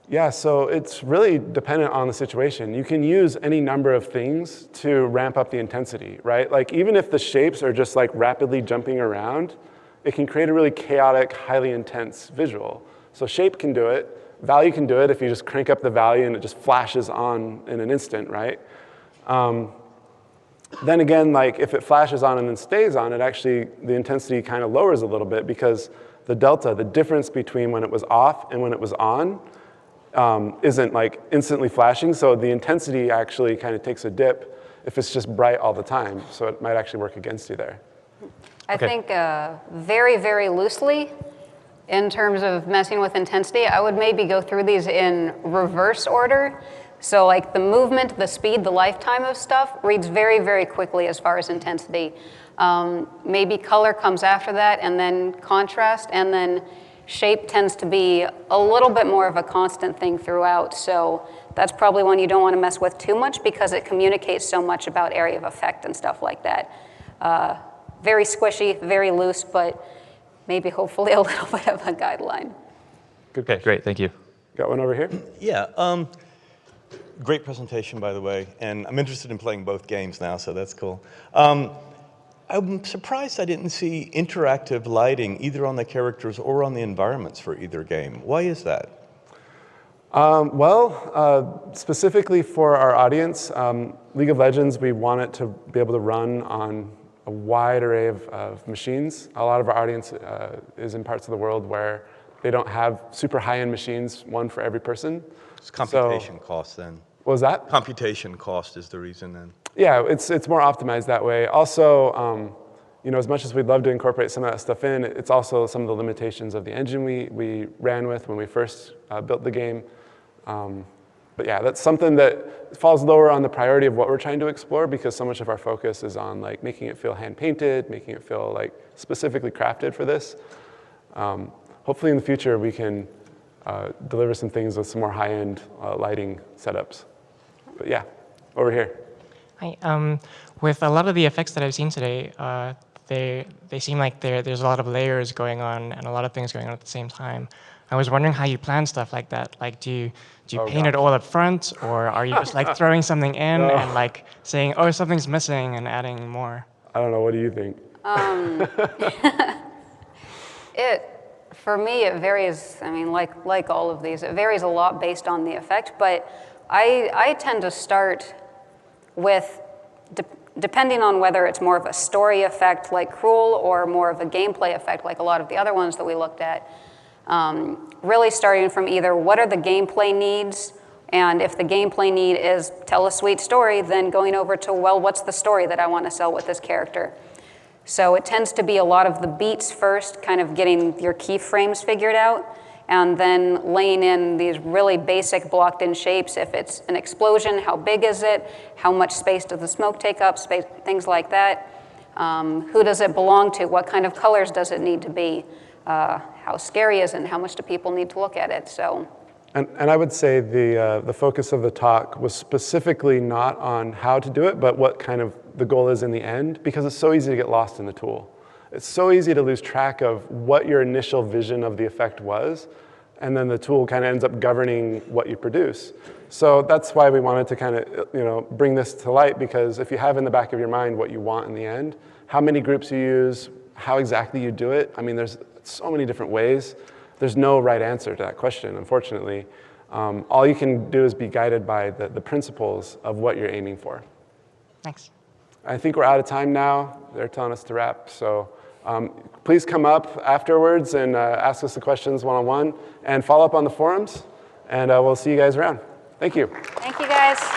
Yeah, so it's really dependent on the situation. You can use any number of things to ramp up the intensity, right? Like even if the shapes are just like rapidly jumping around, it can create a really chaotic, highly intense visual. So shape can do it. Value can do it if you just crank up the value and it just flashes on in an instant, right? Then again, like if it flashes on and then stays on, it actually, the intensity kind of lowers a little bit because the delta, the difference between when it was off and when it was on, isn't like instantly flashing. So the intensity actually kind of takes a dip if it's just bright all the time. So it might actually work against you there.
I think very, very loosely, in terms of messing with intensity, I would maybe go through these in reverse order. So like the movement, the speed, the lifetime of stuff reads very, very quickly as far as intensity. Maybe color comes after that, and then contrast, and then shape tends to be a little bit more of a constant thing throughout. So that's probably one you don't want to mess with too much because it communicates so much about area of effect and stuff like that. Very squishy, very loose, but maybe hopefully a little bit of a guideline.
Good.
Okay, great, thank you.
Got one over here?
Yeah, great presentation, by the way, and I'm interested in playing both games now, so that's cool. I'm surprised I didn't see interactive lighting either on the characters or on the environments for either game. Why is that?
Specifically for our audience, League of Legends, we want it to be able to run on a wide array of machines. A lot of our audience is in parts of the world where they don't have super high-end machines, one for every person.
It's computation cost then.
What was that?
Computation cost is the reason then.
Yeah, it's more optimized that way. Also, as much as we'd love to incorporate some of that stuff in, it's also some of the limitations of the engine we ran with when we first built the game. But yeah, that's something that falls lower on the priority of what we're trying to explore because so much of our focus is on like making it feel hand-painted, making it feel like specifically crafted for this. Hopefully in the future we can deliver some things with some more high-end lighting setups. But yeah, over here.
Hi. With a lot of the effects that I've seen today, they seem like there's a lot of layers going on and a lot of things going on at the same time. I was wondering how you plan stuff like that. Like, do you paint it all up front, or are you just like throwing something in and like saying, oh, something's missing and adding more?
I don't know. What do you think?
For me, it varies. I mean, like all of these, it varies a lot based on the effect. But I tend to start with, depending on whether it's more of a story effect like Cruel or more of a gameplay effect like a lot of the other ones that we looked at, really starting from either what are the gameplay needs, and if the gameplay need is tell a sweet story, then going over to, well, what's the story that I want to sell with this character? So it tends to be a lot of the beats first, kind of getting your keyframes figured out, and then laying in these really basic blocked in shapes. If it's an explosion, how big is it? How much space does the smoke take up? Things like that. Who does it belong to? What kind of colors does it need to be? How scary is it? And how much do people need to look at it? So.
And I would say the focus of the talk was specifically not on how to do it, but what kind of the goal is in the end, because it's so easy to get lost in the tool. It's so easy to lose track of what your initial vision of the effect was and then the tool kind of ends up governing what you produce. So that's why we wanted to kind of bring this to light, because if you have in the back of your mind what you want in the end, how many groups you use, how exactly you do it, I mean, there's so many different ways. There's no right answer to that question, unfortunately. All you can do is be guided by the principles of what you're aiming for.
Thanks.
I think we're out of time now. They're telling us to wrap. So please come up afterwards and ask us the questions one-on-one, and follow up on the forums, and we'll see you guys around. Thank you.
Thank you, guys.